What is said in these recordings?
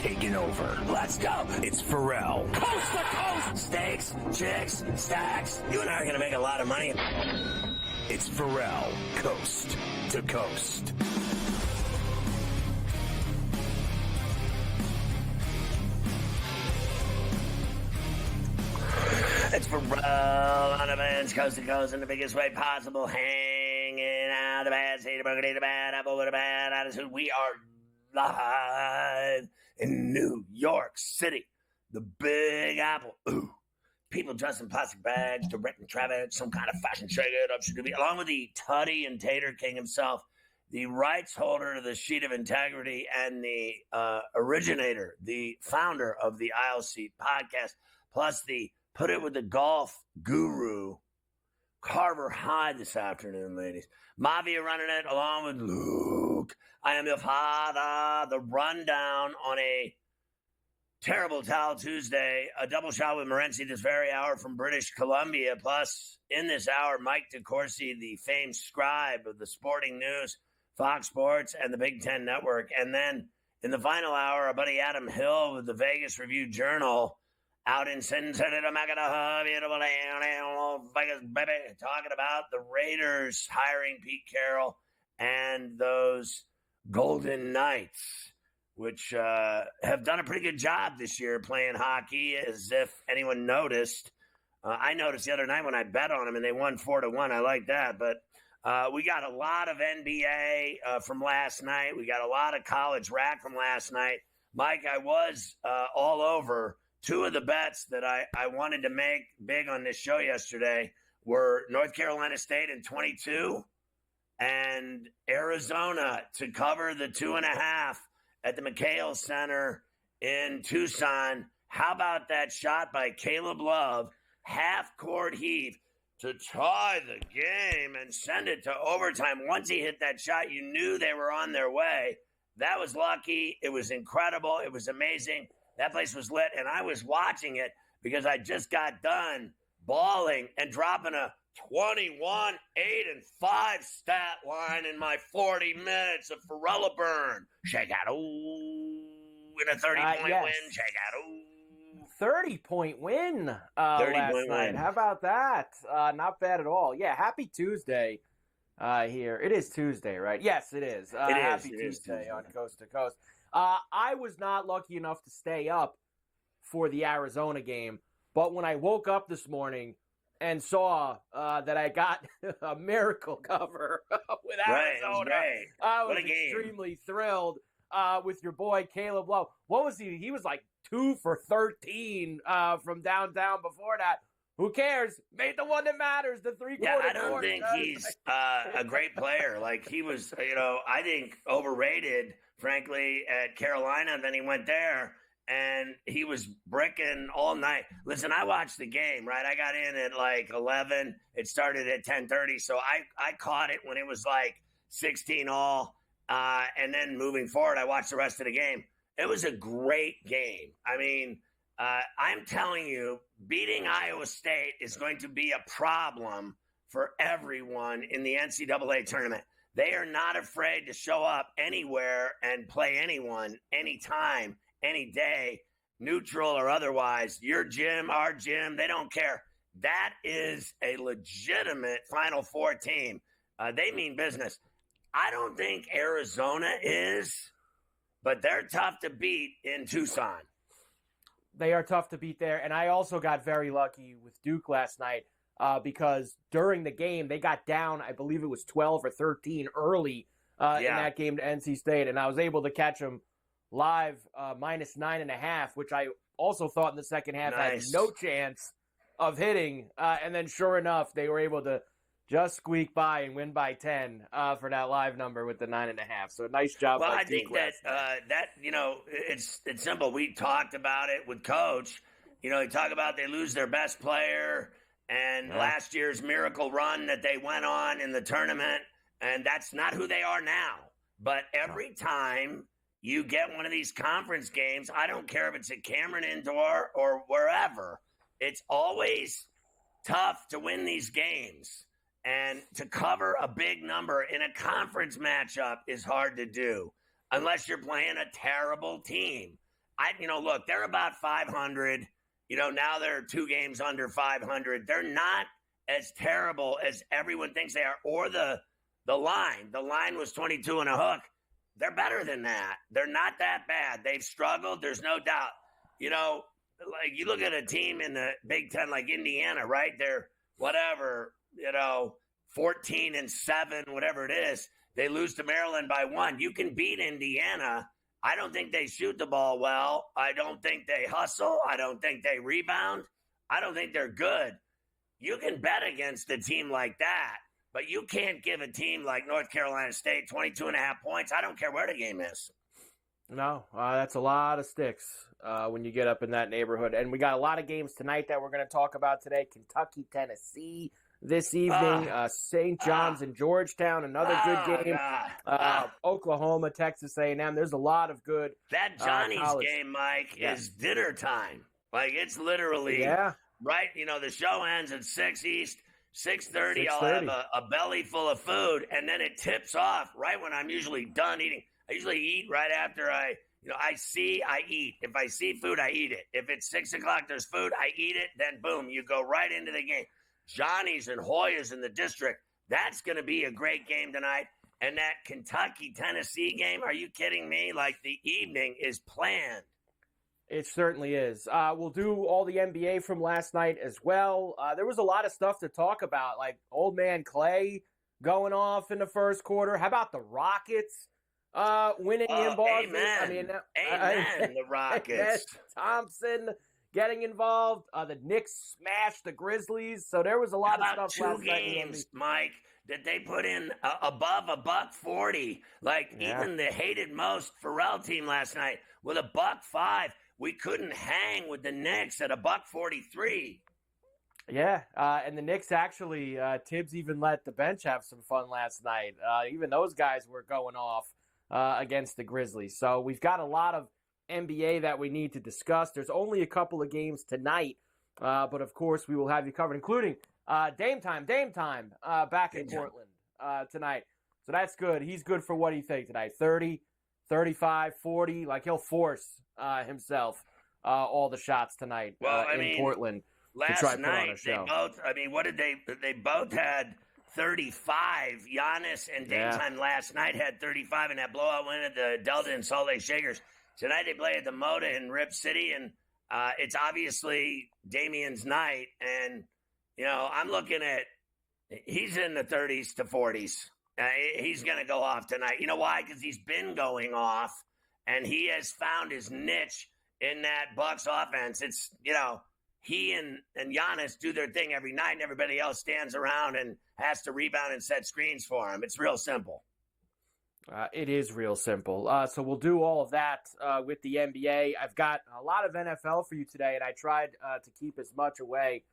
taking over. Let's go. It's Ferrall. Coast to coast. Steaks, chicks, stacks. You and I are going to make a lot of money. It's Ferrall. Coast to coast. It's Ferrall on the bands, coast to coast, in the biggest way possible. Hanging out the bad seat, the bad apple with a bad attitude. We are live in New York City, the Big Apple. Ooh, people dressed in plastic bags, directing traffic, some kind of fashion shake-it up, along with the Tutty and Tater King himself, the rights holder to the Sheet of Integrity, and the originator, the founder of the Aisle Seat podcast, plus the Put It With the Golf guru, Carver Hyde, this afternoon, ladies. Mavia running it along with Luke. I am your father. The rundown on a terrible Towel Tuesday. A double shot with Morency this very hour from British Columbia. Plus, in this hour, Mike DeCourcy, the famed scribe of the sporting news, Fox Sports, and the Big Ten Network. And then in the final hour, our buddy Adam Hill with the Vegas Review-Journal, out in Cincinnati, beautiful Vegas, baby, talking about the Raiders hiring Pete Carroll and those Golden Knights, which have done a pretty good job this year playing hockey, as if anyone noticed. I noticed the other night when I bet on them and they won 4-1. I like that. But we got a lot of NBA from last night. We got a lot of college rack from last night. Mike, I was all over. Two of the bets that I wanted to make big on this show yesterday were North Carolina State in 22 and Arizona to cover the 2.5 at the McHale Center in Tucson. How about that shot by Caleb Love, half-court heave to tie the game and send it to overtime? Once he hit that shot, you knew they were on their way. That was lucky. It was incredible. It was amazing. That place was lit, and I was watching it because I just got done balling and dropping a 21, 8, and 5 stat line in my 40 minutes of Ferralla burn. Shake out, ooh, in a 30-point win. Shake out, ooh. 30-point win 30-point night. win. How about that? Not bad at all. Yeah, happy Tuesday here. It is Tuesday, right? Yes, it is. Happy Tuesday on Coast to Coast. I was not lucky enough to stay up for the Arizona game, but when I woke up this morning and saw that I got a miracle cover with Arizona, I was extremely thrilled with your boy Caleb Love. What was he? He was like 2 for 13 from downtown before that. Who cares? Made the one that matters, the three-quarter. Yeah, I don't think he's a great player. Like, he was, I think overrated, frankly, at Carolina. Then he went there, and he was bricking all night. Listen, I watched the game, right? I got in at like 11. It started at 10:30, so I caught it when it was like 16-all. And then moving forward, I watched the rest of the game. It was a great game. I mean, I'm telling you, beating Iowa State is going to be a problem for everyone in the NCAA tournament. They are not afraid to show up anywhere and play anyone, anytime, any day, neutral or otherwise. Your gym, our gym, they don't care. That is a legitimate Final Four team. They mean business. I don't think Arizona is, but they're tough to beat in Tucson. They are tough to beat there. And I also got very lucky with Duke last night because during the game, they got down, I believe it was 12 or 13 early in that game to NC State. And I was able to catch them live minus 9.5, which I also thought in the second half had no chance of hitting. And then sure enough, they were able to just squeak by and win by 10 for that live number with the 9.5. So nice job. Well, I think that it's simple. We talked about it with Coach. They talk about they lose their best player and last year's miracle run that they went on in the tournament, and that's not who they are now. But every time you get one of these conference games, I don't care if it's at Cameron Indoor or wherever, it's always tough to win these games. And to cover a big number in a conference matchup is hard to do unless you're playing a terrible team. Look, they're about 500. Now they're 2 games under 500. They're not as terrible as everyone thinks they are. Or the line. The line was 22 and a hook. They're better than that. They're not that bad. They've struggled. There's no doubt. Like you look at a team in the Big Ten like Indiana, right? They're 14-7, whatever it is. They lose to Maryland by 1. You can beat Indiana. I don't think they shoot the ball well. I don't think they hustle. I don't think they rebound. I don't think they're good. You can bet against a team like that, but you can't give a team like North Carolina State 22.5 points. I don't care where the game is. No, that's a lot of sticks when you get up in that neighborhood. And we got a lot of games tonight that we're going to talk about today. Kentucky, Tennessee this evening. St. John's and Georgetown, another good game. Oklahoma, Texas A&M. There's a lot of good. That Johnny's game, Mike, is dinner time. Like, it's literally right. The show ends at 6 East. 6:30, I'll have a belly full of food, and then it tips off right when I'm usually done eating. I usually eat right after I eat. If I see food, I eat it. If it's 6 o'clock, there's food, I eat it. Then boom, you go right into the game. Johnny's and Hoyas in the district. That's going to be a great game tonight. And that Kentucky-Tennessee game, are you kidding me? Like, the evening is planned. It certainly is. We'll do all the NBA from last night as well. There was a lot of stuff to talk about, like Old Man Clay going off in the first quarter. How about the Rockets winning in Boston? Amen. Amen. The Rockets. Thompson getting involved. The Knicks smashed the Grizzlies. So there was a lot of stuff last night. 2 games, Mike, that they put in above $140. Like, even the hated most Ferrall team last night with $105. We couldn't hang with the Knicks at $143. Yeah, and the Knicks actually, Tibbs even let the bench have some fun last night. Even those guys were going off against the Grizzlies. So we've got a lot of NBA that we need to discuss. There's only a couple of games tonight, but of course we will have you covered, including Dame Time back in Portland tonight. So that's good. He's good for what do you think tonight? 30, 35, 40? Like, he'll force himself all the shots tonight in Portland to try to put on a show. They both had 35. Giannis and Dame Time last night had 35 in that blowout win at the Delta and Salt Lake Shakers. Tonight they play at the Moda in Rip City, and it's obviously Damian's night. And, I'm looking at he's in the 30s to 40s. He's going to go off tonight. You know why? Because he's been going off, and he has found his niche in that Bucks offense. It's, he and Giannis do their thing every night, and everybody else stands around and has to rebound and set screens for him. It's real simple. It is real simple. So we'll do all of that with the NBA. I've got a lot of NFL for you today, and I tried to keep as much away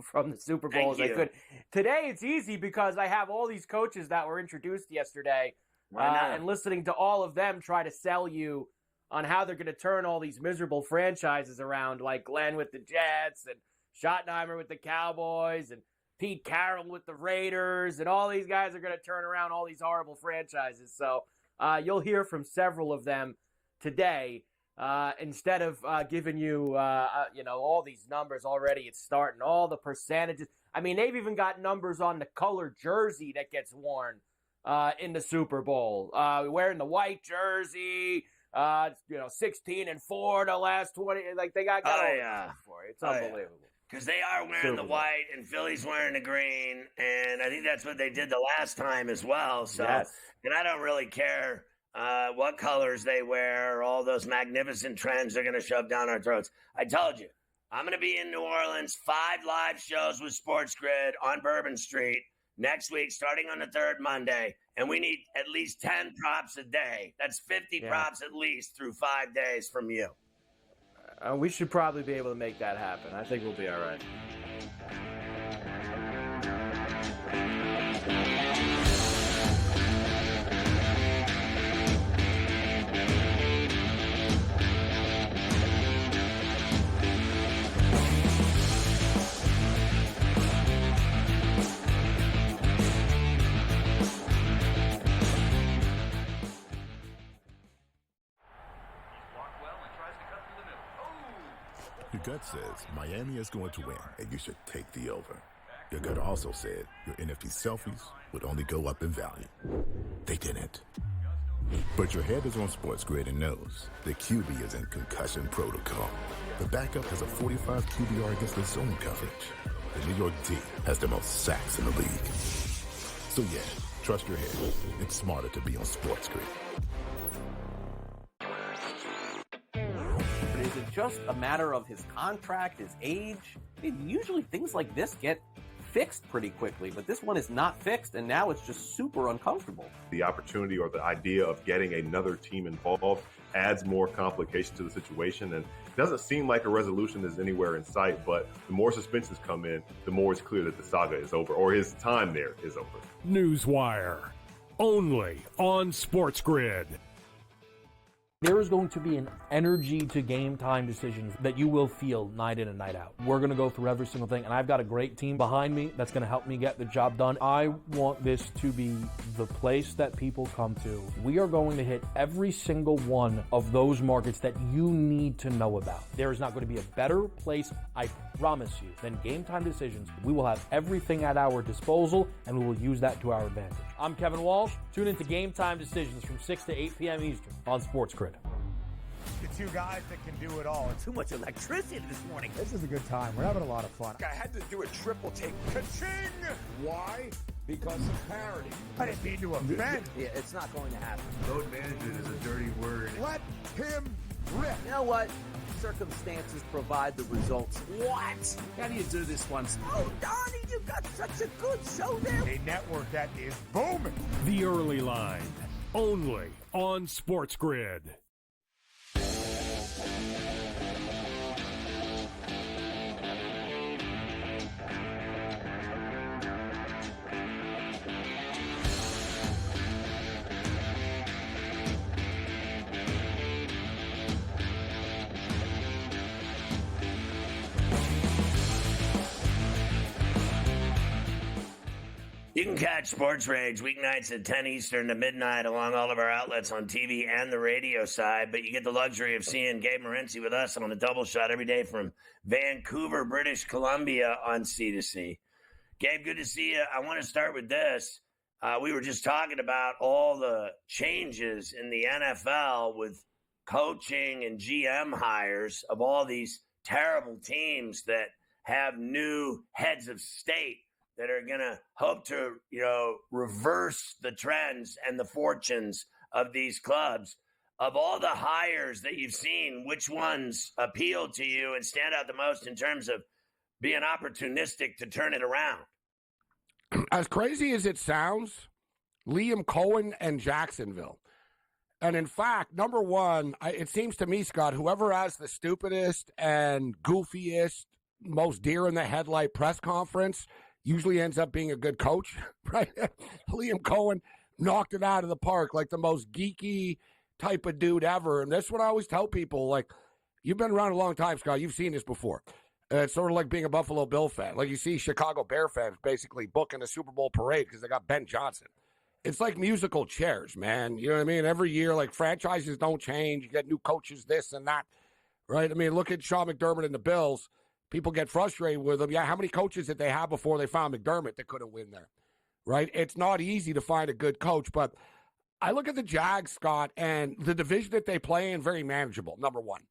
from the Super Bowl as I could. Today it's easy because I have all these coaches that were introduced yesterday, and listening to all of them try to sell you on how they're going to turn all these miserable franchises around, like Glenn with the Jets and Schottenheimer with the Cowboys and Pete Carroll with the Raiders, and all these guys are going to turn around all these horrible franchises. So you'll hear from several of them today. Instead of giving you, all these numbers already, it's starting, all the percentages. I mean, they've even got numbers on the color jersey that gets worn in the Super Bowl. Wearing the white jersey, 16-4 the last 20. Like, they got all this for it. It's unbelievable. Because they are wearing the white, and Philly's wearing the green, and I think that's what they did the last time as well. So, and I don't really care what colors they wear, all those magnificent trends they're going to shove down our throats. I told you, I'm going to be in New Orleans, 5 live shows with SportsGrid on Bourbon Street next week, starting on the 3rd Monday, and we need at least 10 props a day. That's 50 props at least through 5 days from you. We should probably be able to make that happen. I think we'll be all right. Your gut says Miami is going to win, and you should take the over. Your gut also said your NFT selfies would only go up in value. They didn't. But your head is on SportsGrid and knows the QB is in concussion protocol. The backup has a 45 QBR against the zone coverage. The New York D has the most sacks in the league. So yeah, trust your head. It's smarter to be on SportsGrid. But is it just a matter of his contract, his age? Usually things like this get fixed pretty quickly, but this one is not fixed, and now it's just super uncomfortable. The opportunity or the idea of getting another team involved adds more complication to the situation, and it doesn't seem like a resolution is anywhere in sight, but the more suspensions come in, the more it's clear that the saga is over, or his time there is over. Newswire, only on SportsGrid. There is going to be an energy to game time decisions that you will feel night in and night out. We're going to go through every single thing, and I've got a great team behind me that's going to help me get the job done. I want this to be the place that people come to. We are going to hit every single one of those markets that you need to know about. There is not going to be a better place, I promise you, than Game Time Decisions. We will have everything at our disposal, and we will use that to our advantage. I'm Kevin Walsh. Tune into Game Time Decisions from 6 to 8 p.m. Eastern on SportsGrid. The two guys that can do it all. Too much electricity this morning. This is a good time. We're having a lot of fun. I had to do a triple take. Ka-ching! Why? Because of parity. I didn't mean to offend. Yeah, it's not going to happen. Load management is a dirty word. Let him rip. You know what? Circumstances provide the results. What? How do you do this once? Oh, Donnie, you got such a good show there. A network that is booming. The Early Line, only on SportsGrid. You can catch Sports Rage weeknights at 10 Eastern to midnight along all of our outlets on TV and the radio side, but you get the luxury of seeing Gabe Morency with us on a double shot every day from Vancouver, British Columbia on C2C. Gabe, good to see you. I want to start with this. We were just talking about all the changes in the NFL with coaching and GM hires of all these terrible teams that have new heads of state that are going to hope to, reverse the trends and the fortunes of these clubs. Of all the hires that you've seen, which ones appeal to you and stand out the most in terms of being opportunistic to turn it around? As crazy as it sounds, Liam Cohen and Jacksonville. And in fact, number one, it seems to me, Scott, whoever has the stupidest and goofiest, most deer in the headlight press conference usually ends up being a good coach, right? Liam Cohen knocked it out of the park, like the most geeky type of dude ever. And that's what I always tell people. Like, you've been around a long time, Scott. You've seen this before. It's sort of like being a Buffalo Bill fan. Like, you see Chicago Bear fans basically booking a Super Bowl parade because they got Ben Johnson. It's like musical chairs, man. You know what I mean? Every year, like, franchises don't change. You get new coaches, this and that, right? I mean, look at Sean McDermott and the Bills. People get frustrated with them. Yeah, how many coaches did they have before they found McDermott that couldn't win there, right? It's not easy to find a good coach, but I look at the Jags, Scott, and the division that they play in, very manageable, number one,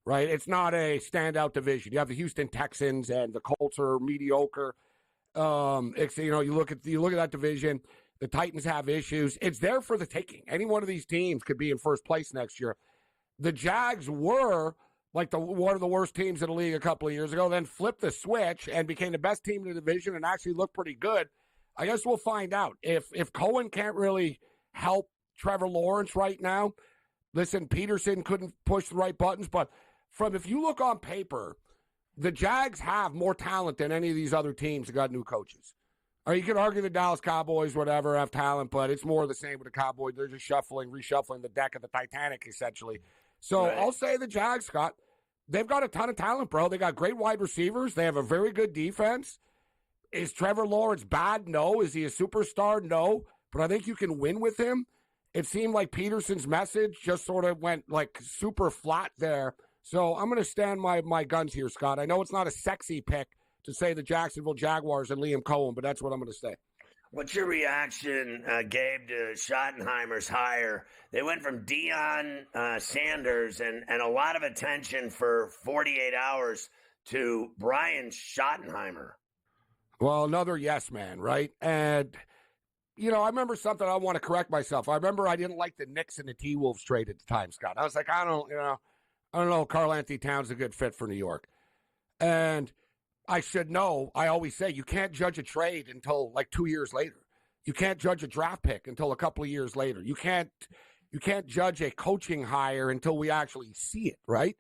right? It's not a standout division. You have the Houston Texans, and the Colts are mediocre. You look at that division. The Titans have issues. It's there for the taking. Any one of these teams could be in first place next year. The Jags were like one of the worst teams in the league a couple of years ago, then flipped the switch and became the best team in the division and actually looked pretty good. I guess we'll find out. If Cohen can't really help Trevor Lawrence right now, listen, Peterson couldn't push the right buttons, but if you look on paper, the Jags have more talent than any of these other teams that got new coaches. Or you could argue the Dallas Cowboys, whatever, have talent, but it's more of the same with the Cowboys. They're just reshuffling the deck of the Titanic, essentially. So right. I'll say the Jags, Scott, they've got a ton of talent, bro. They got great wide receivers. They have a very good defense. Is Trevor Lawrence bad? No. Is he a superstar? No. But I think you can win with him. It seemed like Peterson's message just sort of went like super flat there. So I'm going to stand my guns here, Scott. I know it's not a sexy pick to say the Jacksonville Jaguars and Liam Cohen, but that's what I'm going to say. What's your reaction, Gabe, to Schottenheimer's hire? They went from Deion Sanders and a lot of attention for 48 hours to Brian Schottenheimer. Well, another yes man, right? And, I remember something. I want to correct myself. I remember I didn't like the Knicks and the T-Wolves trade at the time, Scott. I was like, I don't know. Karl Anthony Towns is a good fit for New York. And I should know. I always say you can't judge a trade until like 2 years later. You can't judge a draft pick until a couple of years later. You can't judge a coaching hire until we actually see it, right?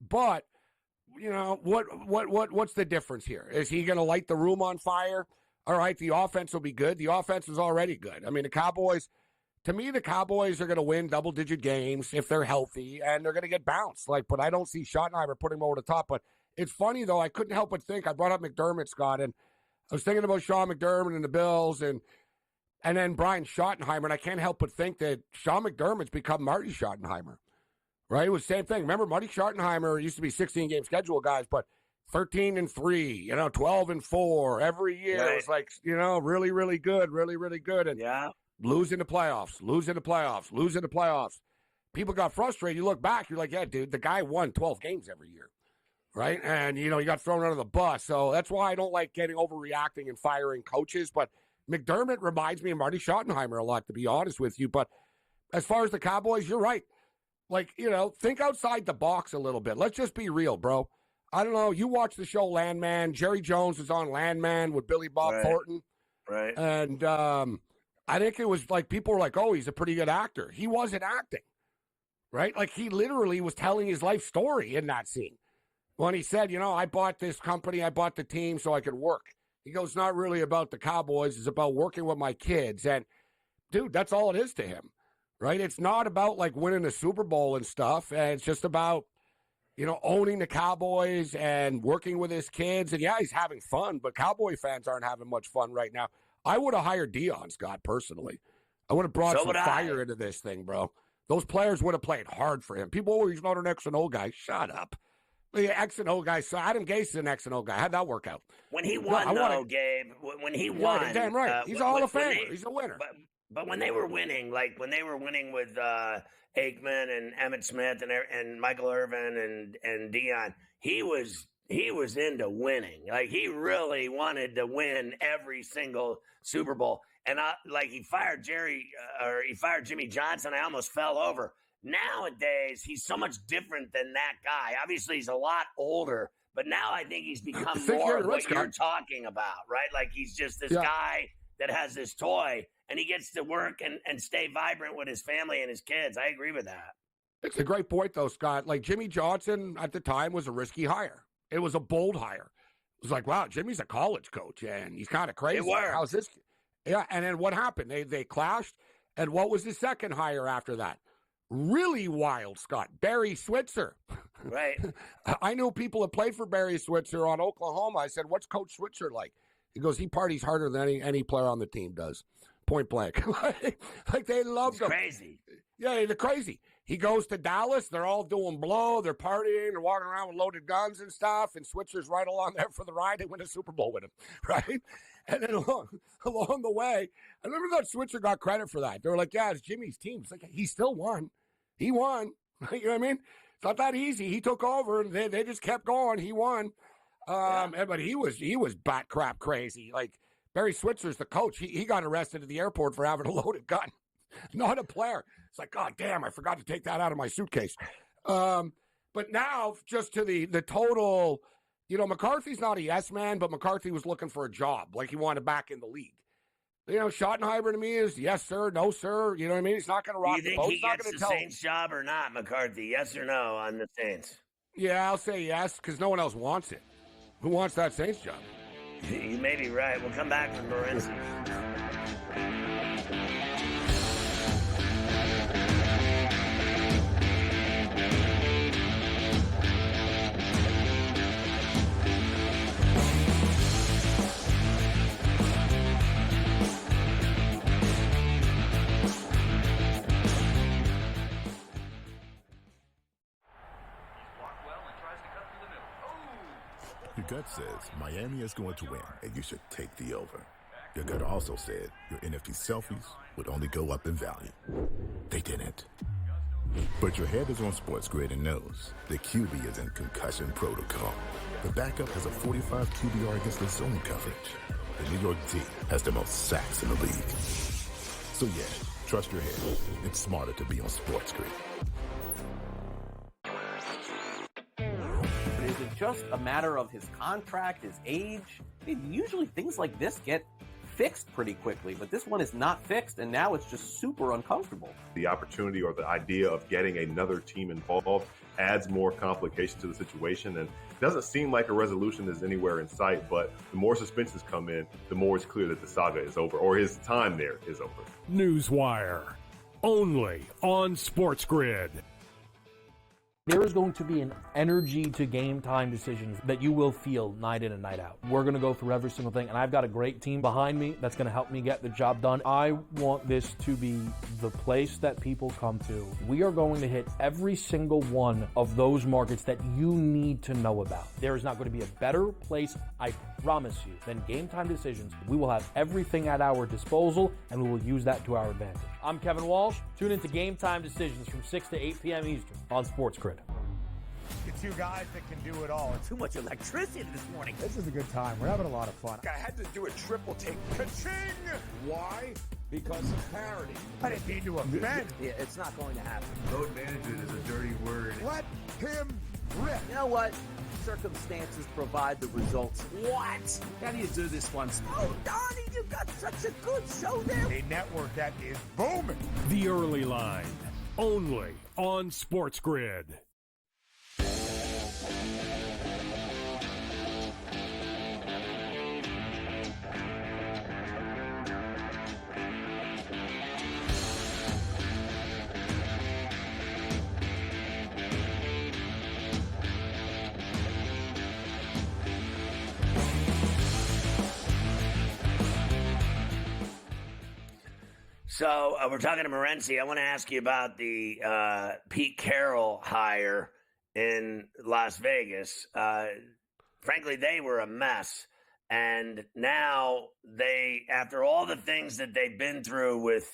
But what's the difference here? Is he going to light the room on fire? All right, the offense will be good. The offense is already good. I mean, the Cowboys are going to win double-digit games if they're healthy, and they're going to get bounced. But I don't see Schottenheimer putting them over the top. But it's funny, though. I couldn't help but think. I brought up McDermott, Scott, and I was thinking about Sean McDermott and the Bills and then Brian Schottenheimer, and I can't help but think that Sean McDermott's become Marty Schottenheimer, right? It was the same thing. Remember, Marty Schottenheimer used to be 16-game schedule guys, but 13-3, 12-4 every year. Right. It was like, really, really good, really, really good. And losing the playoffs. People got frustrated. You look back, you're like, yeah, dude, the guy won 12 games every year, right? And, he got thrown under the bus. So that's why I don't like getting overreacting and firing coaches. But McDermott reminds me of Marty Schottenheimer a lot, to be honest with you. But as far as the Cowboys, you're right. Think outside the box a little bit. Let's just be real, bro. I don't know. You watch the show Landman. Jerry Jones was on Landman with Billy Bob Thornton. Right. And I think it was like people were like, oh, he's a pretty good actor. He wasn't acting, right? Like he literally was telling his life story in that scene. When he said, I bought this company, I bought the team so I could work. He goes, it's not really about the Cowboys. It's about working with my kids. And, dude, that's all it is to him, right? It's not about, winning the Super Bowl and stuff. And it's just about, owning the Cowboys and working with his kids. And, yeah, he's having fun, but Cowboy fans aren't having much fun right now. I would have hired Deion, Scott, personally. I would have brought some fire into this thing, bro. Those players would have played hard for him. People, he's not an X and O guy. Shut up. The X and O guy. So Adam Gase is an X and O guy. How'd that work out? When he won, Gabe. When he won, yeah, damn right. He's a Hall of Famer. He's a winner. But when they were winning, with Aikman and Emmitt Smith and Michael Irvin and Deion, he was into winning. He really wanted to win every single Super Bowl. And he fired Jimmy Johnson. I almost fell over. Nowadays, he's so much different than that guy. Obviously, he's a lot older, but now I think he's become more of what you're talking about, right? He's just this guy that has this toy, and he gets to work and stay vibrant with his family and his kids. I agree with that. It's a great point, though, Scott. Jimmy Johnson at the time was a risky hire. It was a bold hire. It was like, wow, Jimmy's a college coach, and he's kind of crazy. It worked. How's this? Yeah, and then what happened? They clashed, and what was the second hire after that? Really wild, Scott. Barry Switzer. Right. I knew people that played for Barry Switzer on Oklahoma. I said, what's Coach Switzer like? He goes, he parties harder than any player on the team does. Point blank. They loved him. Crazy. Yeah, they're crazy. He goes to Dallas. They're all doing blow. They're partying. They're walking around with loaded guns and stuff. And Switzer's right along there for the ride. They win a Super Bowl with him, right? And then along the way, I remember that Switzer got credit for that. They were like, yeah, it's Jimmy's team. It's like, he still won. He won. You know what I mean? It's not that easy. He took over. They just kept going. He won. But he was bat crap crazy. Barry Switzer's the coach. He got arrested at the airport for having a loaded gun. Not a player. It's like, God damn, I forgot to take that out of my suitcase. But now, just to the total, McCarthy's not a yes man, but McCarthy was looking for a job. He wanted back in the league. Schottenheimer to me is yes, sir, no, sir. You know what I mean? He's not going to rock the boat. Do you think he gets the Saints job or not, McCarthy? Yes or no on the Saints? Yeah, I'll say yes, because no one else wants it. Who wants that Saints job? You may be right. We'll come back with Morency. Your gut says Miami is going to win, and you should take the over. Your gut also said your NFT selfies would only go up in value. They didn't. But your head is on SportsGrid and knows the QB is in concussion protocol. The backup has a 45 QBR against the zone coverage. The New York D has the most sacks in the league. So yeah, trust your head. It's smarter to be on SportsGrid. But is it just a matter of his contract, his age? Usually things like this get fixed pretty quickly, but this one is not fixed, and now it's just super uncomfortable. The opportunity or the idea of getting another team involved adds more complication to the situation, and it doesn't seem like a resolution is anywhere in sight, but the more suspensions come in, the more it's clear that the saga is over, or his time there is over. Newswire, only on SportsGrid. There is going to be an energy to game time decisions that you will feel night in and night out. We're going to go through every single thing, and I've got a great team behind me that's going to help me get the job done. I want this to be the place that people come to. We are going to hit every single one of those markets that you need to know about. There is not going to be a better place, I promise you, than Game Time Decisions. We will have everything at our disposal, and we will use that to our advantage. I'm Kevin Walsh. Tune into Game Time Decisions from 6 to 8 p.m. Eastern on SportsGrid. The two guys that can do it all. Too much electricity this morning. This is a good time. We're having a lot of fun. I had to do a triple take. Ka-ching! Why? Because of parity. I didn't mean to offend. Yeah, it's not going to happen. Load management is a dirty word. Let him rip. You know what? Circumstances provide the results. What? How do you do this once? Oh, Donnie, you got such a good show there. A network that is booming. The Early Line, only on SportsGrid. So we're talking to Morency. I want to ask you about the Pete Carroll hire in Las Vegas. Frankly, they were a mess. And now they, after all the things that they've been through with,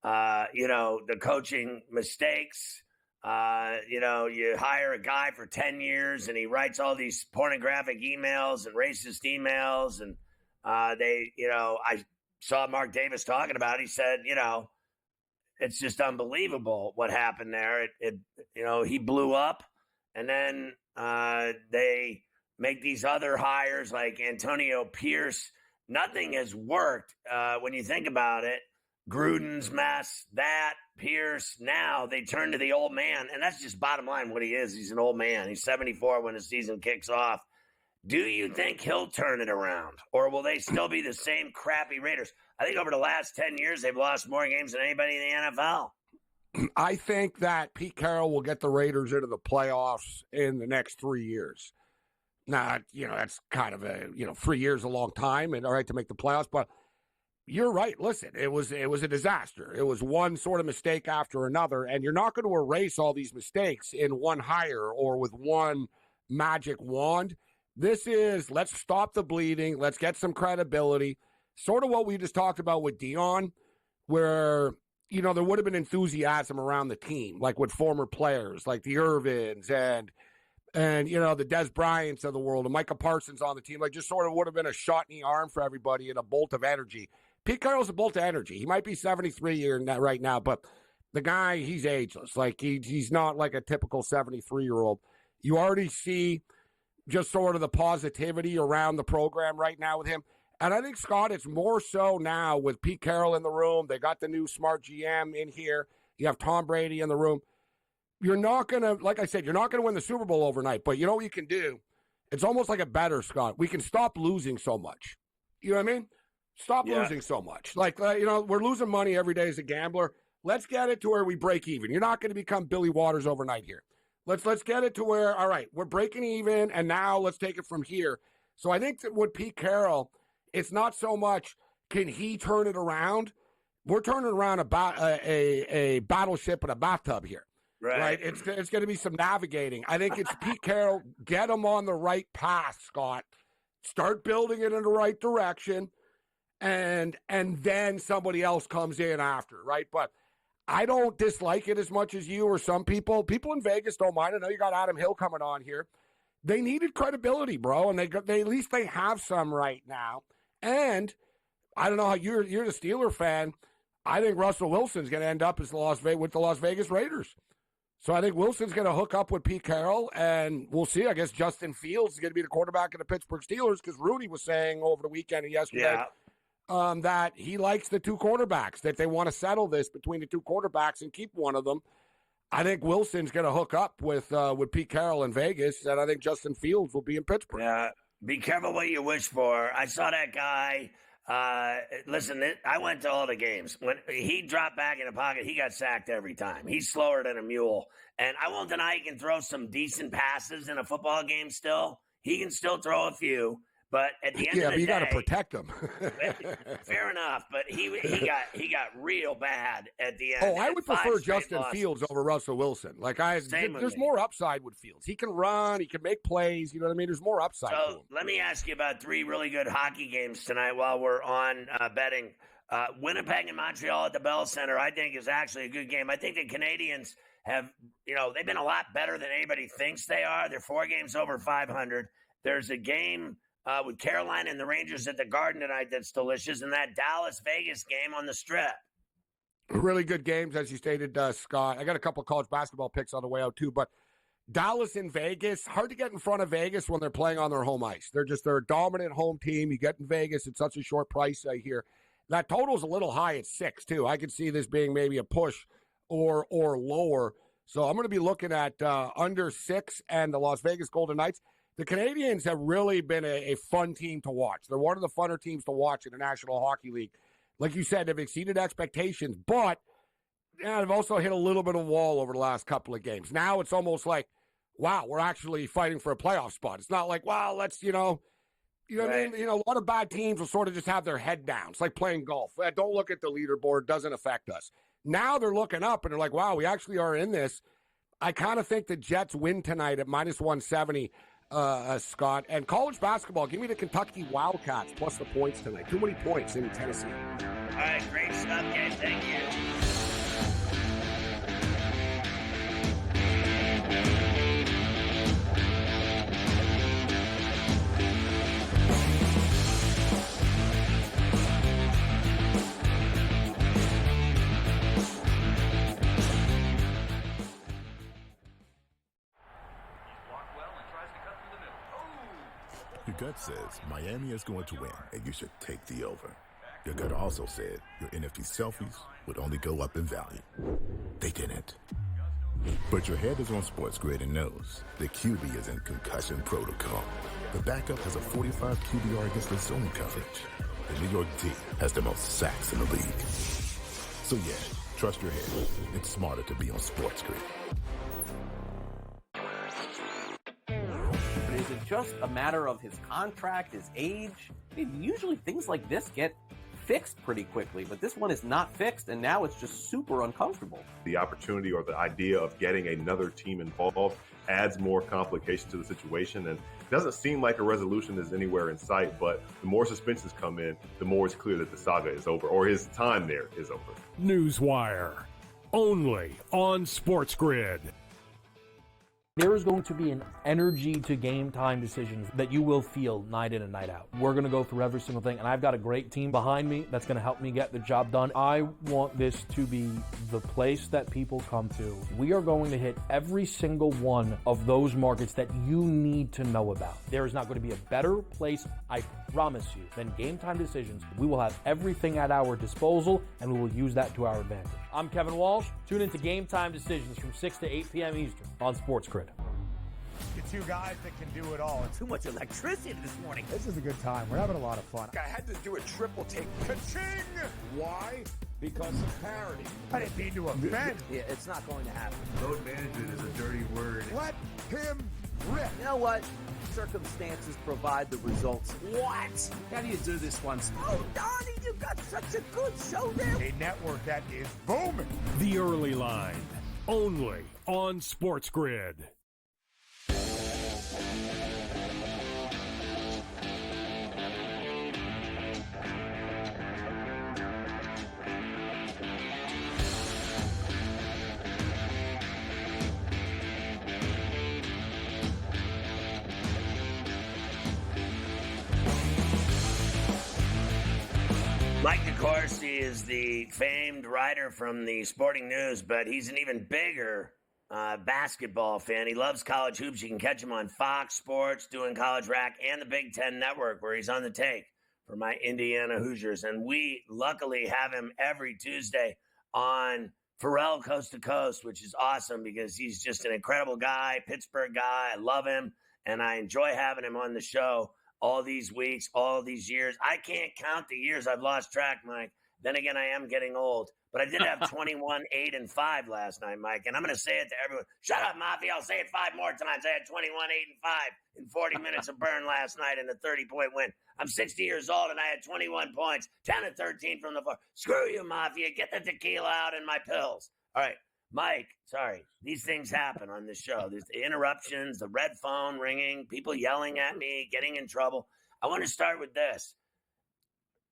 the coaching mistakes, you hire a guy for 10 years and he writes all these pornographic emails and racist emails. And I saw Mark Davis talking about it. He said, it's just unbelievable what happened there. He blew up, and then they make these other hires like Antonio Pierce. Nothing has worked when you think about it. Gruden's mess, that, Pierce. Now they turn to the old man, and that's just bottom line what he is. He's an old man. He's 74 when the season kicks off. Do you think he'll turn it around, or will they still be the same crappy Raiders? I think over the last 10 years, they've lost more games than anybody in the NFL. I think that Pete Carroll will get the Raiders into the playoffs in the next 3 years. Now, that's kind of 3 years, a long time, and all right to make the playoffs. But you're right. Listen, it was a disaster. It was one sort of mistake after another, and you're not going to erase all these mistakes in one hire or with one magic wand. This is, let's stop the bleeding. Let's get some credibility. Sort of what we just talked about with Dion, where, there would have been enthusiasm around the team, like with former players, like the Irvins and the Des Bryants of the world and Micah Parsons on the team. Like, just sort of would have been a shot in the arm for everybody and a bolt of energy. Pete Carroll's a bolt of energy. He might be 73 right now, but the guy, he's ageless. Like, he's not like a typical 73-year-old. You already see just sort of the positivity around the program right now with him. And I think, Scott, it's more so now with Pete Carroll in the room. They got the new smart GM in here. You have Tom Brady in the room. You're not going to, like I said, you're not going to win the Super Bowl overnight. But you know what you can do? It's almost like a better, Scott. We can stop losing so much. You know what I mean? Stop losing so much. Like, we're losing money every day as a gambler. Let's get it to where we break even. You're not going to become Billy Waters overnight here. Let's get it to where, all right, we're breaking even, and now let's take it from here. So I think that with Pete Carroll, it's not so much can he turn it around. We're turning around a battleship in a bathtub here. Right? It's going to be some navigating. I think it's Pete Carroll, get them on the right path, Scott. Start building it in the right direction, and then somebody else comes in after, right? But I don't dislike it as much as you or some people. People in Vegas don't mind. I know you got Adam Hill coming on here. They needed credibility, bro, and they at least they have some right now. And I don't know how you're the Steeler fan. I think Russell Wilson's going to end up with the Las Vegas Raiders. So I think Wilson's going to hook up with Pete Carroll, and we'll see. I guess Justin Fields is going to be the quarterback of the Pittsburgh Steelers because Rooney was saying over the weekend and yesterday that he likes the two quarterbacks, that they want to settle this between the two quarterbacks and keep one of them. I think Wilson's going to hook up with Pete Carroll in Vegas, and I think Justin Fields will be in Pittsburgh. Yeah, be careful what you wish for. I saw that guy. Listen, I went to all the games. When he dropped back in the pocket, he got sacked every time. He's slower than a mule. And I won't deny he can throw some decent passes in a football game still. He can still throw a few. But at the end of the day, you got to protect him. Fair enough, but he got real bad at the end. Oh, I would prefer Justin Fields over Russell Wilson. There's more upside with Fields. He can run, he can make plays. You know what I mean? There's more upside to him. Let me ask you about three really good hockey games tonight while we're on betting. Winnipeg and Montreal at the Bell Center, I think, is actually a good game. I think the Canadians have, they've been a lot better than anybody thinks they are. They're 4 games over 500. There's a game with Carolina and the Rangers at the Garden tonight that's delicious, and that Dallas-Vegas game on the Strip. Really good games, as you stated, Scott. I got a couple of college basketball picks on the way out, too, but Dallas and Vegas, hard to get in front of Vegas when they're playing on their home ice. They're a dominant home team. You get in Vegas at such a short price, I hear. That total's a little high at 6, too. I could see this being maybe a push or lower. So I'm going to be looking at under 6 and the Las Vegas Golden Knights. The Canadians have really been a fun team to watch. They're one of the funner teams to watch in the National Hockey League. Like you said, they've exceeded expectations, but they've also hit a little bit of a wall over the last couple of games. Now it's almost like, wow, we're actually fighting for a playoff spot. It's not like, wow, let's, what I mean? A lot of bad teams will sort of just have their head down. It's like playing golf. Don't look at the leaderboard. Doesn't affect us. Now they're looking up, and they're like, wow, we actually are in this. I kind of think the Jets win tonight at -170. Scott. And college basketball, give me the Kentucky Wildcats plus the points tonight. Too many points in Tennessee. All right, great stuff, Gabe. Thank you. Your gut says Miami is going to win, and you should take the over. Your gut also said your NFT selfies would only go up in value. They didn't. But your head is on SportsGrid and knows the QB is in concussion protocol. The backup has a 45 QBR against the zone coverage. The New York D has the most sacks in the league. So yeah, trust your head. It's smarter to be on SportsGrid. Is it just a matter of his contract, his age? Usually things like this get fixed pretty quickly, but this one is not fixed, and now it's just super uncomfortable. The opportunity or the idea of getting another team involved adds more complication to the situation, and it doesn't seem like a resolution is anywhere in sight, but the more suspensions come in, the more it's clear that the saga is over, or his time there is over. Newswire, only on SportsGrid. There is going to be an energy to game time decisions that you will feel night in and night out. We're going to go through every single thing, and I've got a great team behind me that's going to help me get the job done. I want this to be the place that people come to. We are going to hit every single one of those markets that you need to know about. There is not going to be a better place, I promise you, than Game Time Decisions. We will have everything at our disposal, and we will use that to our advantage. I'm Kevin Walsh. Tune into Game Time Decisions from 6 to 8 p.m. Eastern on SportsGrid. The two guys that can do it all. Too much electricity this morning. This is a good time. We're having a lot of fun. I had to do a triple take. Ka-ching! Why? Because of parity. I didn't mean to offend. Yeah, it's not going to happen. Load management is a dirty word. Let him rip. You know what? Circumstances provide the results. What? How do you do this once? Oh, Donnie, you got such a good show there. A network that is booming. The Early Line, only on SportsGrid. Mike DeCourcy is the famed writer from the Sporting News, but he's an even bigger basketball fan. He loves college hoops. You can catch him on Fox Sports, doing College Rack, and the Big Ten Network, where he's on the take for my Indiana Hoosiers. And we luckily have him every Tuesday on Ferrall Coast to Coast, which is awesome because he's just an incredible guy, Pittsburgh guy. I love him, and I enjoy having him on the show all these weeks, all these years. I can't count the years. I've lost track, Mike. Then again, I am getting old. But I did have 21, 8, and 5 last night, Mike. And I'm going to say it to everyone. Shut up, Mafia. I'll say it 5 more times. I had 21, 8, and 5 in 40 minutes of burn last night in a 30-point win. I'm 60 years old, and I had 21 points, 10 and 13 from the floor. Screw you, Mafia. Get the tequila out and my pills. All right. Mike, sorry, these things happen on this show. There's the interruptions, the red phone ringing, people yelling at me, getting in trouble. I want to start with this.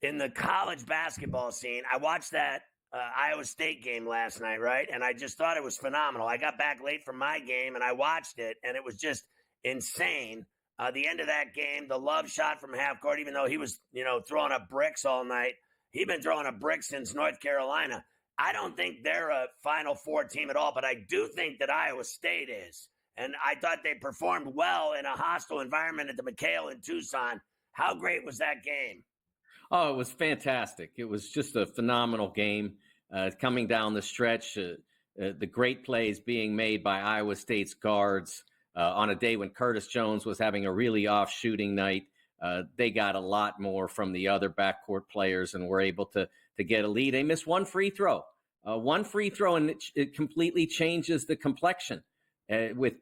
In the college basketball scene, I watched that Iowa State game last night, right? And I just thought it was phenomenal. I got back late from my game, and I watched it, and it was just insane. The end of that game, the Love shot from half court, even though he was, throwing up bricks all night. He'd been throwing up bricks since North Carolina. I don't think they're a Final Four team at all, but I do think that Iowa State is. And I thought they performed well in a hostile environment at the McHale in Tucson. How great was that game? Oh, it was fantastic. It was just a phenomenal game coming down the stretch. The great plays being made by Iowa State's guards on a day when Curtis Jones was having a really off shooting night. They got a lot more from the other backcourt players and were able to get a lead. They missed one free throw, and it completely changes the complexion. With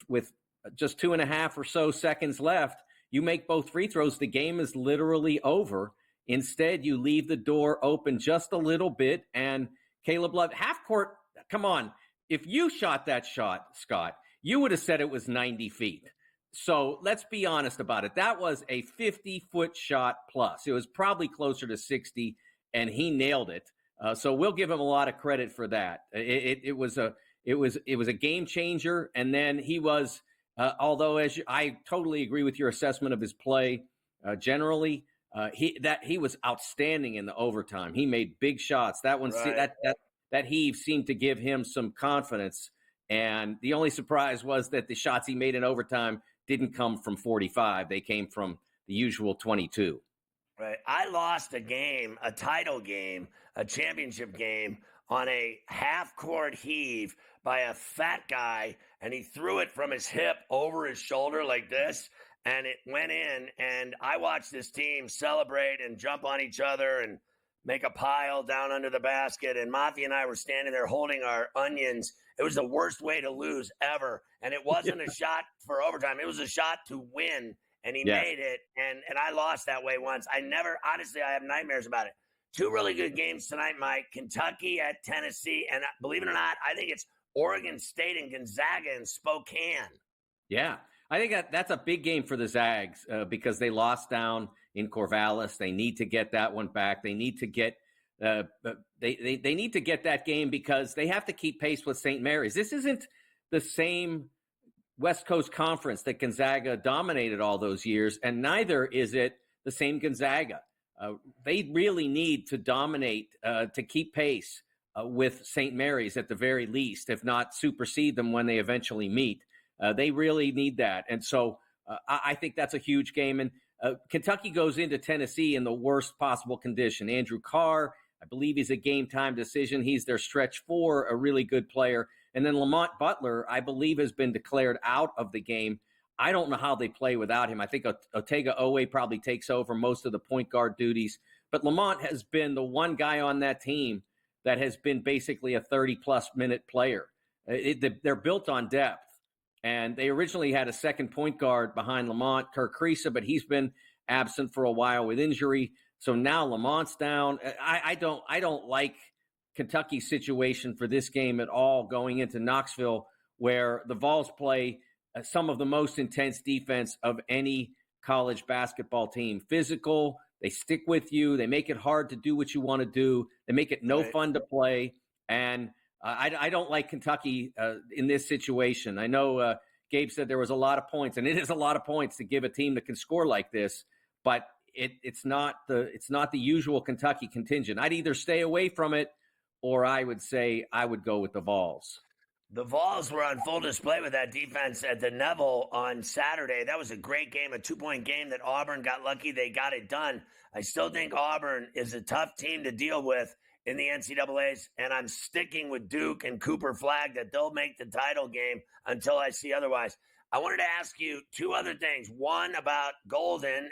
just 2.5 or so seconds left, you make both free throws. The game is literally over. Instead, you leave the door open just a little bit. And Caleb Love, half court, come on. If you shot that shot, Scott, you would have said it was 90 feet. So let's be honest about it. That was a 50-foot shot plus. It was probably closer to 60, and he nailed it. So we'll give him a lot of credit for that. It was a game changer. And then he was, although I totally agree with your assessment of his play generally, he was outstanding in the overtime. He made big shots. That one, right. that heave seemed to give him some confidence. And the only surprise was that the shots he made in overtime didn't come from 45. They came from the usual 22. Right. I lost a game, a title game, a championship game on a half-court heave by a fat guy, and he threw it from his hip over his shoulder like this, and it went in, and I watched this team celebrate and jump on each other and make a pile down under the basket, and Mafia and I were standing there holding our onions. It was the worst way to lose ever, and it wasn't a shot for overtime. It was a shot to win. And he made it, and I lost that way once. I have nightmares about it. 2 really good games tonight, Mike. Kentucky at Tennessee, and believe it or not, I think it's Oregon State and Gonzaga in Spokane. Yeah, I think that's a big game for the Zags because they lost down in Corvallis. They need to get that one back. They need to get they need to get that game because they have to keep pace with St. Mary's. This isn't the same West Coast Conference that Gonzaga dominated all those years, and neither is it the same Gonzaga. They really need to dominate to keep pace with St. Mary's at the very least, if not supersede them when they eventually meet. They really need that. And so I think that's a huge game. And Kentucky goes into Tennessee in the worst possible condition. Andrew Carr, I believe he's a game-time decision. He's their stretch 4, a really good player. And then Lamont Butler, I believe, has been declared out of the game. I don't know how they play without him. I think Otega-Owe probably takes over most of the point guard duties. But Lamont has been the one guy on that team that has been basically a 30-plus minute player. They're built on depth. And they originally had a second point guard behind Lamont, Kirk Kriisa, but he's been absent for a while with injury. So now Lamont's down. I don't like Kentucky's situation for this game at all going into Knoxville, where the Vols play some of the most intense defense of any college basketball team. Physical, they stick with you, they make it hard to do what you want to do, they make it no fun to play, and I don't like Kentucky in this situation. I know Gabe said there was a lot of points, and it is a lot of points to give a team that can score like this, but it's not the usual Kentucky contingent. I'd either stay away from it, or I would say I would go with the Vols. The Vols were on full display with that defense at the Neville on Saturday. That was a great game, a 2-point game that Auburn got lucky. They got it done. I still think Auburn is a tough team to deal with in the NCAAs, and I'm sticking with Duke and Cooper Flagg that they'll make the title game until I see otherwise. I wanted to ask you two other things. One about Golden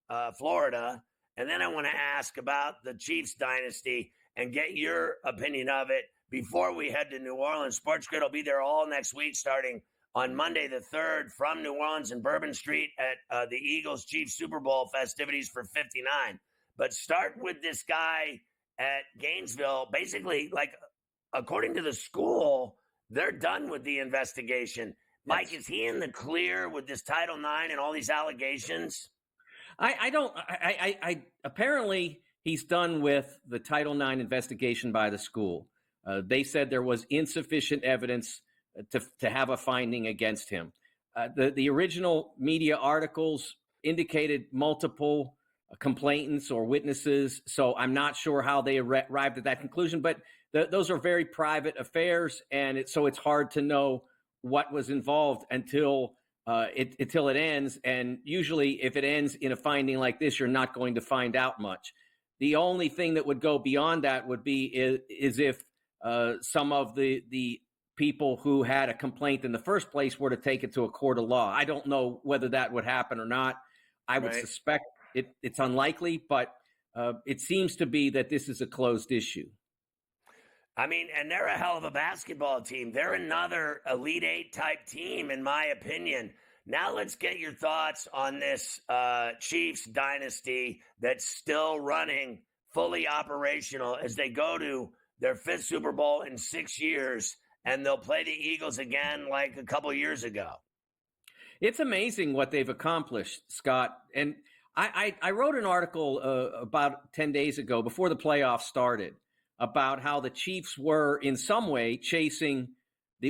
at Florida, and then I want to ask about the Chiefs dynasty and get your opinion of it before we head to New Orleans. SportsGrid will be there all next week, starting on Monday the 3rd from New Orleans and Bourbon Street at the Eagles-Chiefs Super Bowl festivities for 59. But start with this guy at Gainesville. Basically, like, according to the school, they're done with the investigation. Mike, is he in the clear with this Title IX and all these allegations? I apparently he's done with the Title IX investigation by the school. They said there was insufficient evidence to have a finding against him. The original media articles indicated multiple complainants or witnesses, so I'm not sure how they arrived at that conclusion, but those are very private affairs, and so it's hard to know what was involved until it ends, and usually if it ends in a finding like this, you're not going to find out much. The only thing that would go beyond that would be is if some of the people who had a complaint in the first place were to take it to a court of law. I don't know whether that would happen or not. I would suspect it's unlikely, but it seems to be that this is a closed issue. I mean, and they're a hell of a basketball team. They're another Elite Eight type team, in my opinion. Now let's get your thoughts on this Chiefs dynasty that's still running, fully operational, as they go to their 5th Super Bowl in 6 years, and they'll play the Eagles again like a couple years ago. It's amazing what they've accomplished, Scott. And I wrote an article about 10 days ago before the playoffs started about how the Chiefs were in some way chasing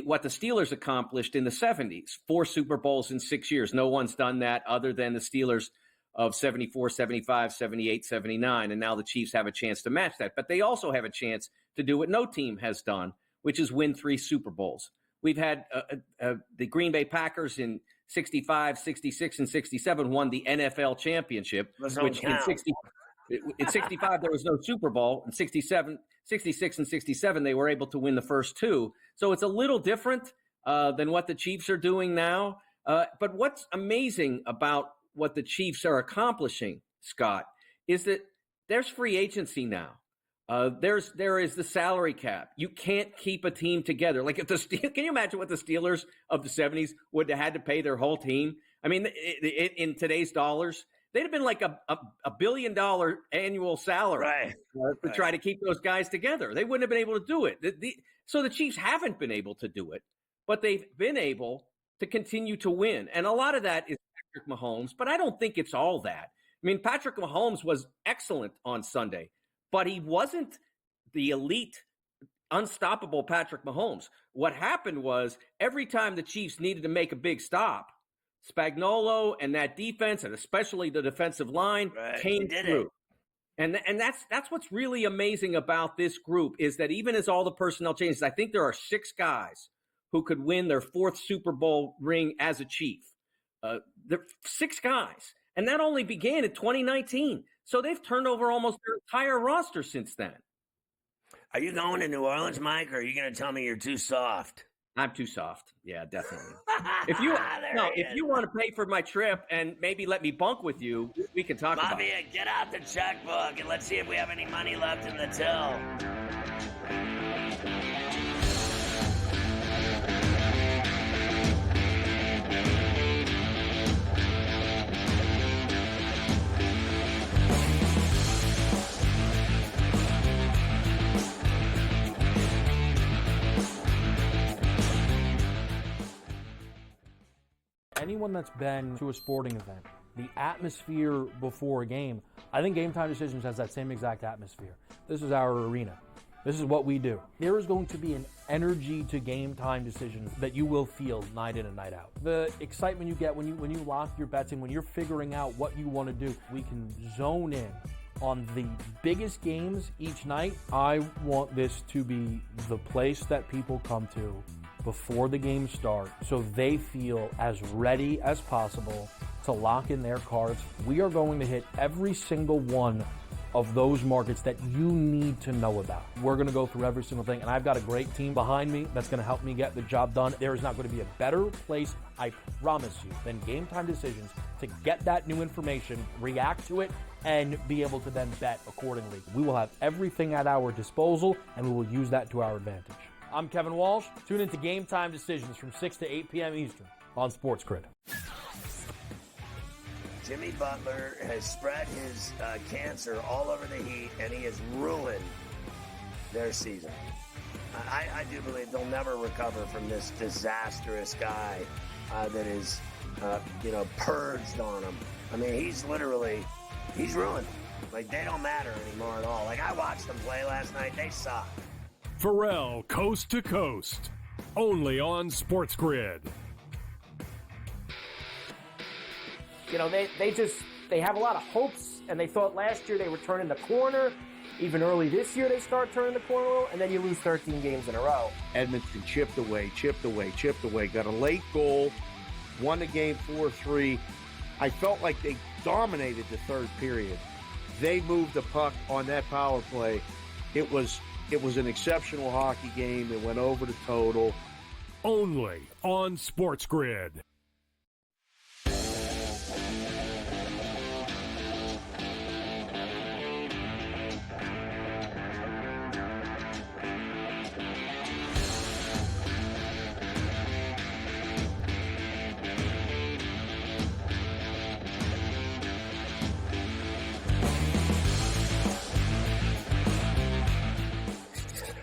what the Steelers accomplished in the 70s, 4 Super Bowls in 6 years. No one's done that other than the Steelers of 74, 75, 78, 79. And now the Chiefs have a chance to match that. But they also have a chance to do what no team has done, which is win 3 Super Bowls. We've had the Green Bay Packers in 65, 66, and 67 won the NFL championship, which in 65 there was no Super Bowl. In 67, 66, and 67 they were able to win the first 2. So it's a little different than what the Chiefs are doing now. But what's amazing about what the Chiefs are accomplishing, Scott, is that there's free agency now. There is the salary cap. You can't keep a team together. Like if can you imagine what the Steelers of the 70s would have had to pay their whole team? I mean, in today's dollars, they'd have been like a $1 billion annual salary to try to keep those guys together. They wouldn't have been able to do it. So the Chiefs haven't been able to do it, but they've been able to continue to win. And a lot of that is Patrick Mahomes, but I don't think it's all that. I mean, Patrick Mahomes was excellent on Sunday, but he wasn't the elite, unstoppable Patrick Mahomes. What happened was every time the Chiefs needed to make a big stop, Spagnuolo and that defense, and especially the defensive line, came through. And that's what's really amazing about this group is that even as all the personnel changes, I think there are 6 guys who could win their 4th Super Bowl ring as a Chief. There 6 guys. And that only began in 2019. So they've turned over almost their entire roster since then. Are you going to New Orleans, Mike, or are you going to tell me you're too soft? I'm too soft. Yeah, definitely. If you want to pay for my trip and maybe let me bunk with you, we can talk about it. Get out the checkbook and let's see if we have any money left in the till. Anyone that's been to a sporting event, the atmosphere before a game, I think Game Time Decisions has that same exact atmosphere. This is our arena. This is what we do. There is going to be an energy to Game Time Decisions that you will feel night in and night out. The excitement you get when you lock your bets in, when you're figuring out what you want to do, we can zone in on the biggest games each night. I want this to be the place that people come to before the games start so they feel as ready as possible to lock in their cards. We are going to hit every single one of those markets that you need to know about. We're going to go through every single thing, and I've got a great team behind me that's going to help me get the job done. There is not going to be a better place, I promise you, than Game Time Decisions to get that new information, react to it, and be able to then bet accordingly. We will have everything at our disposal, and we will use that to our advantage. I'm Kevin Walsh. Tune into Game Time Decisions from 6 to 8 p.m. Eastern on SportsGrid. Jimmy Butler has spread his cancer all over the Heat, and he has ruined their season. I do believe they'll never recover from this disastrous guy that is, purged on them. I mean, he's ruined. Like, they don't matter anymore at all. Like, I watched them play last night. They suck. Ferrall, coast to coast, only on SportsGrid. You know, they have a lot of hopes, and they thought last year they were turning the corner. Even early this year, they start turning the corner, and then you lose 13 games in a row. Edmonton chipped away, got a late goal, won the game 4-3. I felt like they dominated the third period. They moved the puck on that power play. It was an exceptional hockey game. It went over the total. Only on SportsGrid.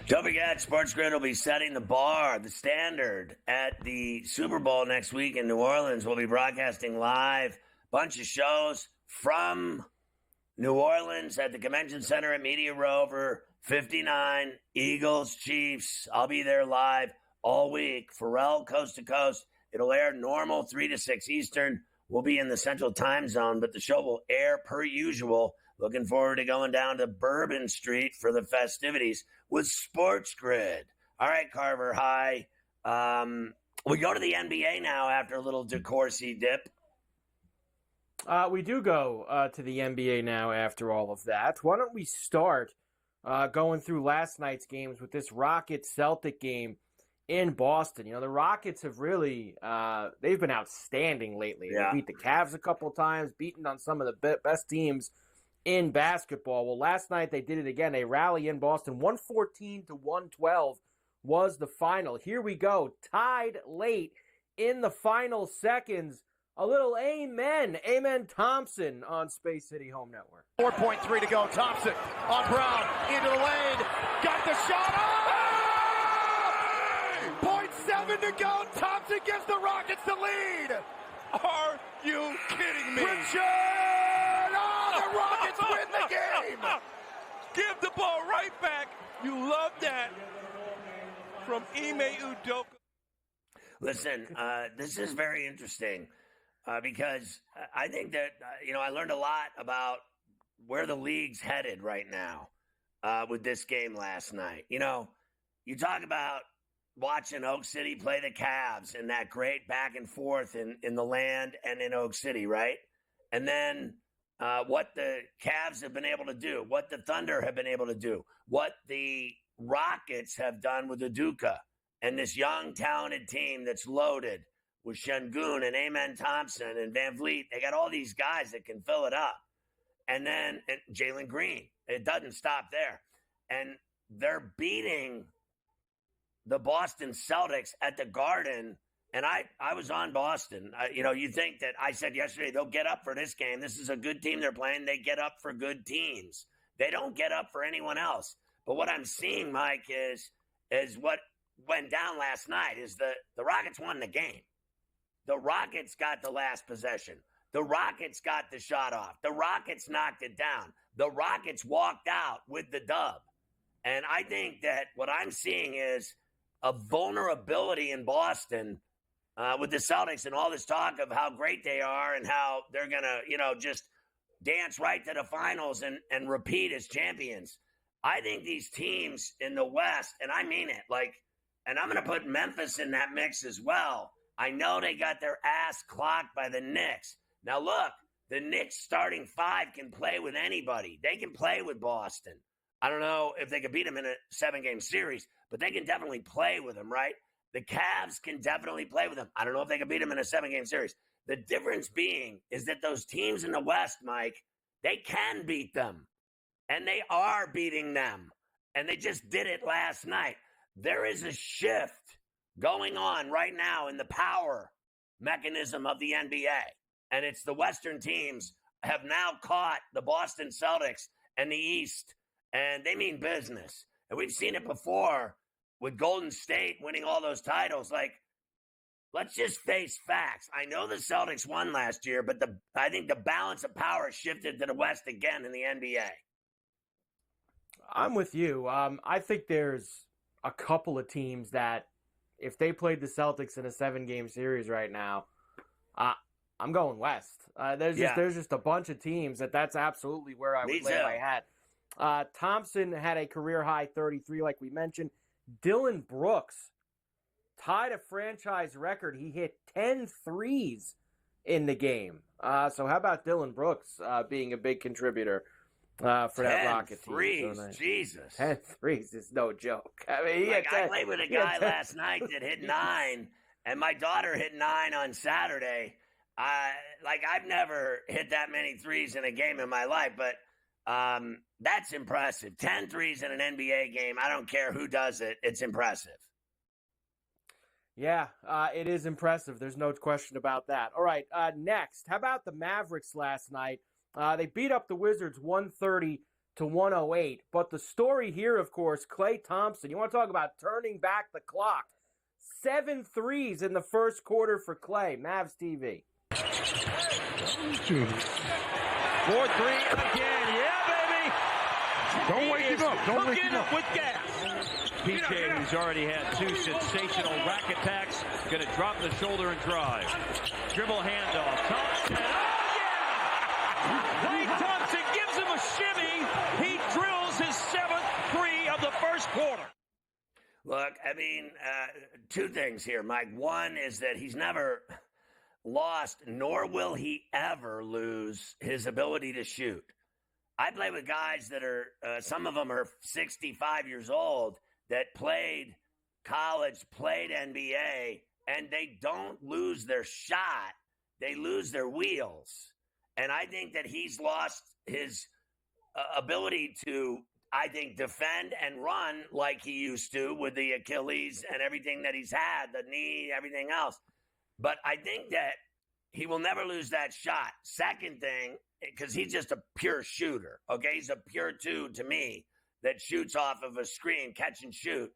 Don't forget, SportsGrid will be setting the bar, the standard, at the Super Bowl next week in New Orleans. We'll be broadcasting live, bunch of shows from New Orleans at the Convention Center at Media Rover, 59, Eagles, Chiefs. I'll be there live all week. Ferrall, coast to coast. It'll air normal, 3 to 6 Eastern. We'll be in the Central Time Zone, but the show will air per usual. Looking forward to going down to Bourbon Street for the festivities with SportsGrid. All right, Carver, hi. We go to the NBA now after a little DeCourcy dip. We do go to the NBA now after all of that. Why don't we start going through last night's games with this Rockets-Celtic game in Boston? You know, the Rockets have really they've been outstanding lately. Yeah. They beat the Cavs a couple of times, beaten on some of the best teams in basketball. Well, last night they did it again. They rally in Boston. 114-112 was the final. Here we go. Tied late in the final seconds. A little amen. Amen Thompson on Space City Home Network. 4.3 to go. Thompson on Brown. Into the lane. Got the shot. Oh! 0.7 to go. Thompson gives the Rockets the lead. Are you kidding me? Richard! The Rockets win the game! Give the ball right back. You love that from Ime Udoka. Listen, this is very interesting because I think that, I learned a lot about where the league's headed right now with this game last night. You know, you talk about watching Oak City play the Cavs and that great back and forth in the land and in Oak City, right? And then what the Cavs have been able to do, what the Thunder have been able to do, what the Rockets have done with Udoka and this young, talented team that's loaded with Şengün and Amen Thompson and Van Vliet. They got all these guys that can fill it up. And then Jalen Green. It doesn't stop there. And they're beating the Boston Celtics at the Garden. And I was on Boston. You think that I said yesterday they'll get up for this game. This is a good team they're playing. They get up for good teams. They don't get up for anyone else. But what I'm seeing, Mike, is what went down last night is the Rockets won the game. the Rockets got the last possession. The Rockets got the shot off. The Rockets knocked it down. The Rockets walked out with the dub. And I think that what I'm seeing is a vulnerability in Boston with the Celtics and all this talk of how great they are and how they're going to, just dance right to the finals and repeat as champions. I think these teams in the West, and I mean it, and I'm going to put Memphis in that mix as well. I know they got their ass clocked by the Knicks. Now, look, the Knicks starting five can play with anybody. They can play with Boston. I don't know if they could beat them in a 7-game series, but they can definitely play with them, right? The Cavs can definitely play with them. I don't know if they could beat them in a 7-game series. The difference being is that those teams in the West, Mike, they can beat them. And they are beating them. And they just did it last night. There is a shift going on right now in the power mechanism of the NBA. And it's the Western teams have now caught the Boston Celtics and the East. And they mean business. And we've seen it before with Golden State winning all those titles. Let's just face facts. I know the Celtics won last year, but I think the balance of power shifted to the West again in the NBA. I'm with you. I think there's a couple of teams that if they played the Celtics in a 7-game series right now, I'm going West. There's just a bunch of teams that's absolutely where I would lay my hat. Thompson had a career-high 33, like we mentioned. Dillon Brooks tied a franchise record. He hit 10 threes in the game. So how about Dillon Brooks being a big contributor for that Rocket team? 10 threes, so nice. Jesus. 10 threes is no joke. I mean, I played with a guy last night that hit 9, and my daughter hit 9 on Saturday. I've never hit that many threes in a game in my life, but that's impressive. 10 threes in an NBA game. I don't care who does it. It's impressive. Yeah, it is impressive. There's no question about that. All right, next, how about the Mavericks last night? They beat up the Wizards 130-108. But the story here, of course, Klay Thompson. You want to talk about turning back the clock. 7 threes in the first quarter for Klay. Mavs TV. 4-3 again. Yeah, baby. Don't wake him up. Don't wake him up. With gas. PK, who's already had 2 sensational rack attacks, going to drop the shoulder and drive. Dribble handoff. Thompson. Oh, yeah! Klay Thompson gives him a shimmy. He drills his 7th 3 of the first quarter. Look, I mean, 2 things here, Mike. One is that he's never lost, nor will he ever lose his ability to shoot. I play with guys that are, some of them are 65 years old, that played college, played NBA, and they don't lose their shot. They lose their wheels. And I think that he's lost his ability to, I think, defend and run like he used to with the Achilles and everything that he's had, the knee, everything else. But I think that he will never lose that shot. Second thing, because he's just a pure shooter, okay? He's a pure 2 to me that shoots off of a screen, catch and shoot.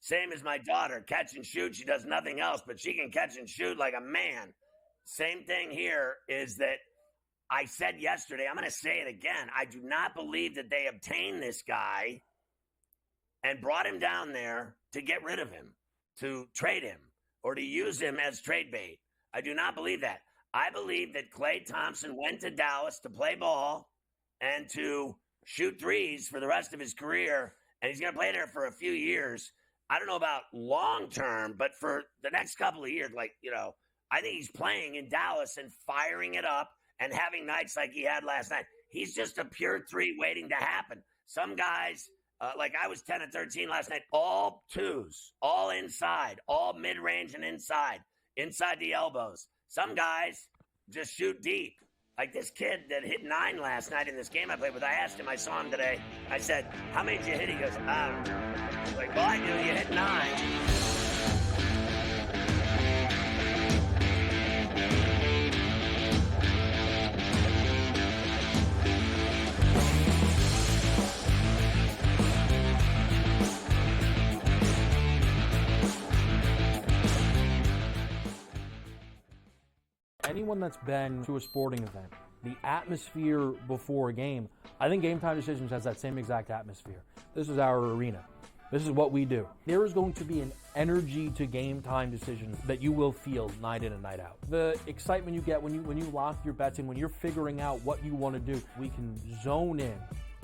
Same as my daughter, catch and shoot. She does nothing else, but she can catch and shoot like a man. Same thing here is that I said yesterday, I'm going to say it again. I do not believe that they obtained this guy and brought him down there to get rid of him, to trade him, or to use him as trade bait. I do not believe that. I believe that Klay Thompson went to Dallas to play ball and to shoot threes for the rest of his career, and he's going to play there for a few years. I don't know about long term, but for the next couple of years, I think he's playing in Dallas and firing it up and having nights like he had last night. He's just a pure 3 waiting to happen. Some guys, I was 10 and 13 last night, all 2s, all inside, all mid-range and inside the elbows. Some guys just shoot deep. Like this kid that hit 9 last night in this game I played with. I asked him, I saw him today. I said, how many did you hit? He goes, I don't know. I was like, well, I knew you hit 9. Anyone that's been to a sporting event, the atmosphere before a game, I think Game Time Decisions has that same exact atmosphere. This is our arena. This is what we do. There is going to be an energy to Game Time Decisions that you will feel night in and night out. The excitement you get when you lock your bets in, when you're figuring out what you want to do, we can zone in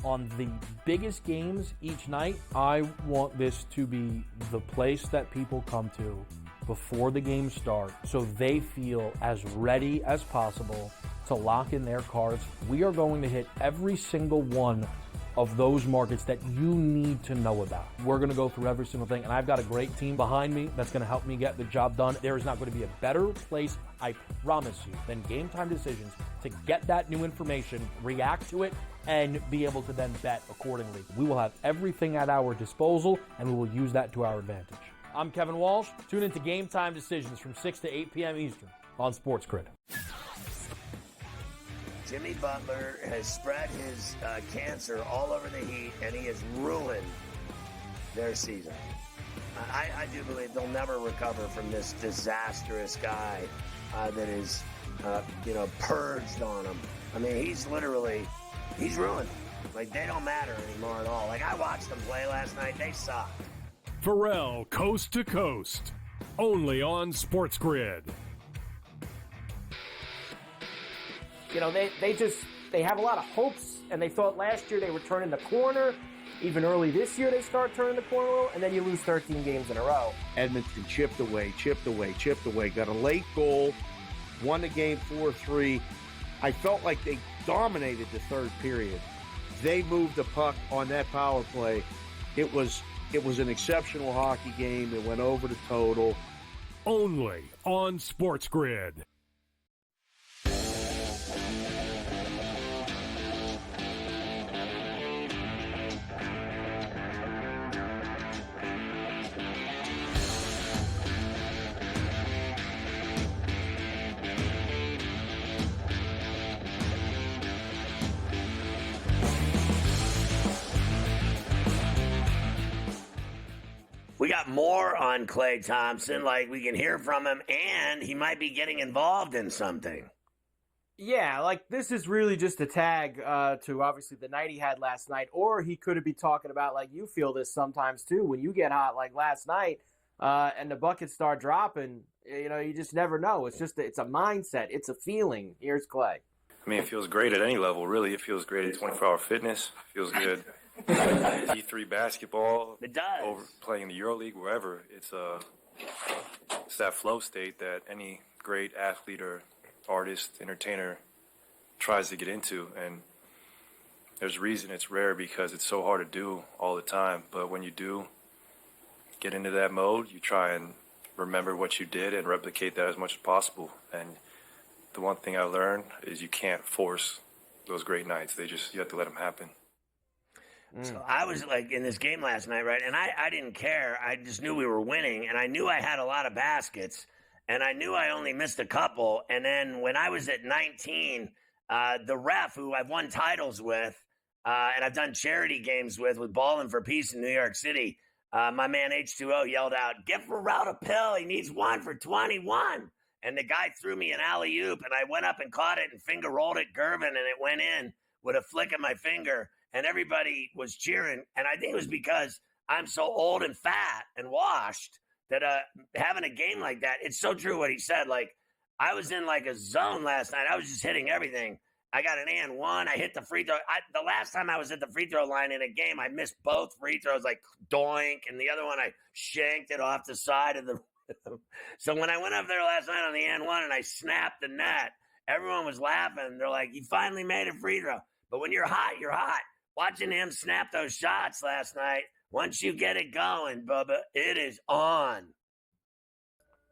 on the biggest games each night. I want this to be the place that people come to before the games start so they feel as ready as possible to lock in their cards. We are going to hit every single one of those markets that you need to know about. We're going to go through every single thing, and I've got a great team behind me that's going to help me get the job done. There is not going to be a better place, I promise you, than Game Time Decisions to get that new information, react to it, and be able to then bet accordingly. We will have everything at our disposal, and we will use that to our advantage. I'm Kevin Walsh. Tune into Game Time Decisions from 6 to 8 p.m. Eastern on SportsGrid. Jimmy Butler has spread his cancer all over the Heat, and he has ruined their season. I do believe they'll never recover from this disastrous guy that is, purged on him. I mean, he's ruined. Like, they don't matter anymore at all. Like, I watched them play last night. They suck. Ferrall, coast to coast, only on SportsGrid. You know, they have a lot of hopes, and they thought last year they were turning the corner. Even early this year, they start turning the corner a little, and then you lose 13 games in a row. Edmonton chipped away, got a late goal, won the game 4-3. I felt like they dominated the third period. They moved the puck on that power play. It was an exceptional hockey game. It went over the total. Only on SportsGrid. We got more on Klay Thompson. Like, we can hear from him, and he might be getting involved in something. Yeah, like, this is really just a tag to, obviously, the night he had last night. Or he could be talking about, like, you feel this sometimes, too. When you get hot, like last night, and the buckets start dropping, you just never know. It's a mindset. It's a feeling. Here's Klay. I mean, it feels great at any level, really. It feels great at 24-hour fitness. It feels good. D3 basketball, it does. Over playing the EuroLeague, wherever. It's that flow state that any great athlete or artist, entertainer tries to get into. And there's a reason it's rare because it's so hard to do all the time. But when you do get into that mode, you try and remember what you did and replicate that as much as possible. And the one thing I learned is you can't force those great nights. You have to let them happen. So I was like in this game last night, right? And I didn't care. I just knew we were winning, and I knew I had a lot of baskets, and I knew I only missed a couple. And then when I was at 19, the ref who I've won titles with, and I've done charity games with Ballin' for Peace in New York City, my man H2O yelled out, "Give Ferrall a pill. He needs one for 21." And the guy threw me an alley-oop, and I went up and caught it and finger rolled it Gervin, and it went in with a flick of my finger. And everybody was cheering. And I think it was because I'm so old and fat and washed that having a game like that, it's so true what he said. Like, I was in like a zone last night. I was just hitting everything. I got an and one. I hit the free throw. The last time I was at the free throw line in a game, I missed both free throws, like doink. And the other one, I shanked it off the side of the So when I went up there last night on the and one and I snapped the net, everyone was laughing. They're like, "You finally made a free throw." But when you're hot, you're hot. Watching him snap those shots last night, once you get it going, Bubba, it is on.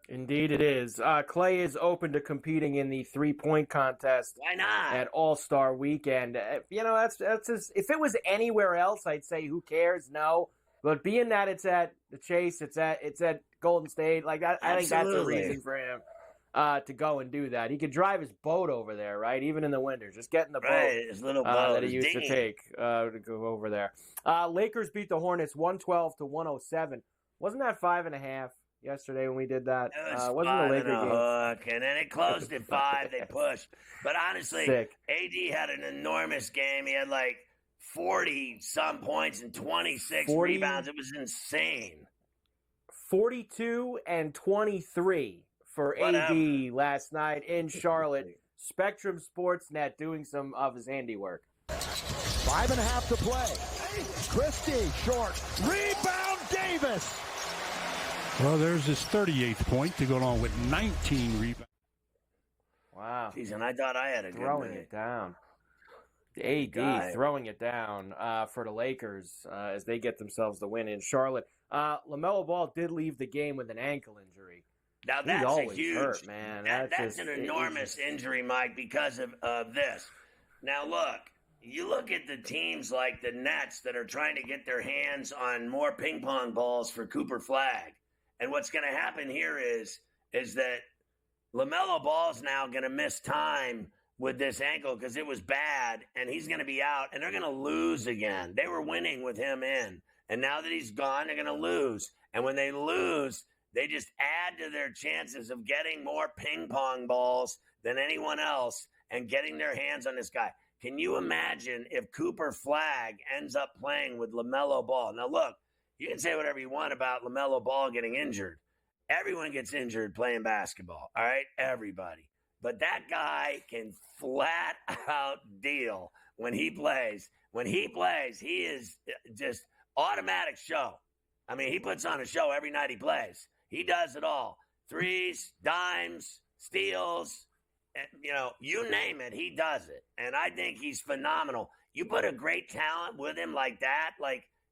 Indeed it is. Klay is open to competing in the three-point contest. Why not? At All-Star Weekend. That's just, if it was anywhere else, I'd say who cares? No. But being that it's at the Chase, it's at Golden State, like that, I think that's a reason for him to go and do that. He could drive his boat over there, right? Even in the winter, just get in the boat, his little boat that he used to take to go over there. Lakers beat the Hornets 112-107. Wasn't that 5.5? yesterday when we did that. It was wasn't a Laker game. Hook, and then it closed at 5. They pushed. But honestly, Sick. AD had an enormous game. He had like 40-some points and 26 rebounds. It was insane. 42 and 23 for AD last night in Charlotte. Spectrum Sportsnet doing some of his handiwork. 5.5 to play. Christie, short. Rebound, Davis. Well, there's his 38th point to go along with 19 rebounds. Wow. Jeez, and I thought I had a good throwing night. it down. AD throwing it down for the Lakers as they get themselves the win in Charlotte. LaMelo Ball did leave the game with an ankle injury. Now that's always a huge, hurt, man. That's an enormous injury, Mike, because of this. Now look, you look at the teams like the Nets that are trying to get their hands on more ping pong balls for Cooper Flagg, and what's going to happen here is that LaMelo Ball's now going to miss time with this ankle because it was bad, and he's going to be out, and they're going to lose again. They were winning with him in, and now that he's gone, they're going to lose. And when they lose, they just add to their chances of getting more ping pong balls than anyone else and getting their hands on this guy. Can you imagine if Cooper Flagg ends up playing with LaMelo Ball? Now, look, you can say whatever you want about LaMelo Ball getting injured. Everyone gets injured playing basketball, all right? Everybody. But that guy can flat out deal when he plays. When he plays, he is just automatic show. I mean, he puts on a show every night he plays. He does it all. Threes, dimes, steals, you name it, he does it. And I think he's phenomenal. You put a great talent with him like that,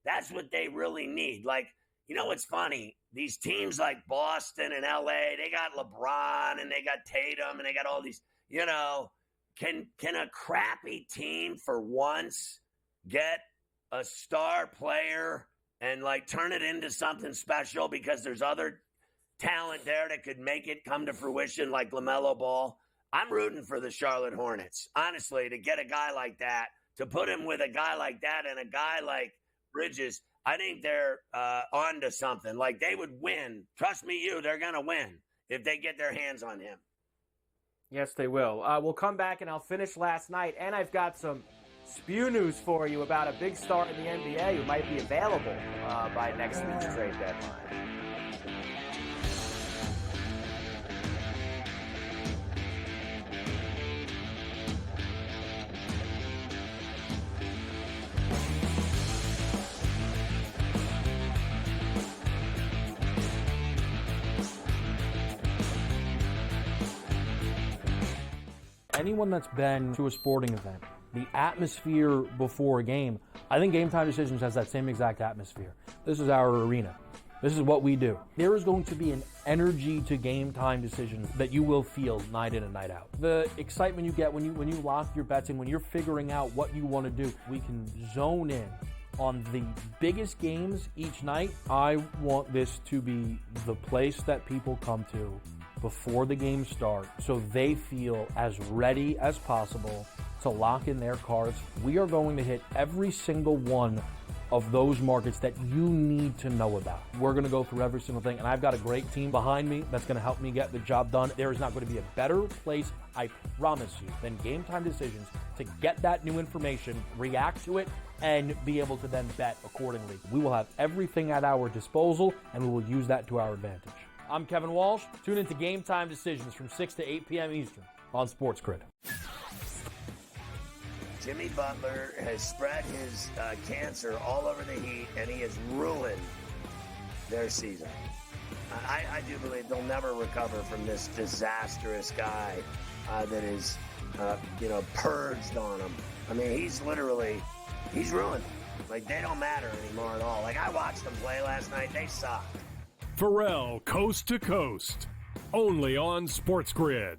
that's what they really need. What's funny? These teams like Boston and LA, they got LeBron and they got Tatum and they got all these, can a crappy team for once get a star player and turn it into something special because there's other talent there that could make it come to fruition like LaMelo Ball? I'm rooting for the Charlotte Hornets, honestly, to get a guy like that, to put him with a guy like that and a guy like Bridges. I think they're on to something. They would win. Trust me, they're going to win if they get their hands on him. Yes, they will. We'll come back and I'll finish last night. And I've got some spew news for you about a big star in the NBA who might be available by next week's trade deadline. Anyone that's been to a sporting event, the atmosphere before a game, I think Game Time Decisions has that same exact atmosphere. This is our arena. This is what we do. There is going to be an energy to Game Time Decisions that you will feel night in and night out. The excitement you get when you lock your bets in, when you're figuring out what you want to do, we can zone in on the biggest games each night. I want this to be the place that people come to before the games start so they feel as ready as possible to lock in their cards. We are going to hit every single one of those markets that you need to know about. We're going to go through every single thing, and I've got a great team behind me that's going to help me get the job done. There is not going to be a better place, I promise you, than Game Time Decisions to get that new information, react to it, and be able to then bet accordingly. We will have everything at our disposal, and we will use that to our advantage. I'm Kevin Walsh. Tune into Game Time Decisions from 6 to 8 p.m. Eastern on SportsGrid. Jimmy Butler has spread his cancer all over the Heat, and he has ruined their season. I do believe they'll never recover from this disastrous guy that is, purged on them. I mean, he's ruined. They don't matter anymore at all. I watched them play last night. They sucked. Ferrall, Coast to Coast, only on SportsGrid.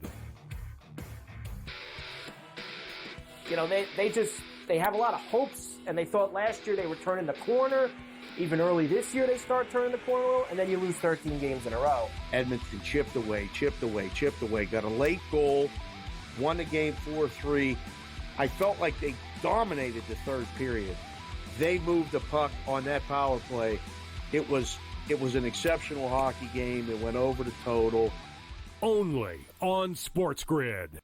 They have a lot of hopes, and they thought last year they were turning the corner. Even early this year, they start turning the corner, and then you lose 13 games in a row. Edmonton chipped away, got a late goal, won the game 4-3. I felt like they dominated the third period. They moved the puck on that power play. It was It was an exceptional hockey game. It went over the total. Only on SportsGrid.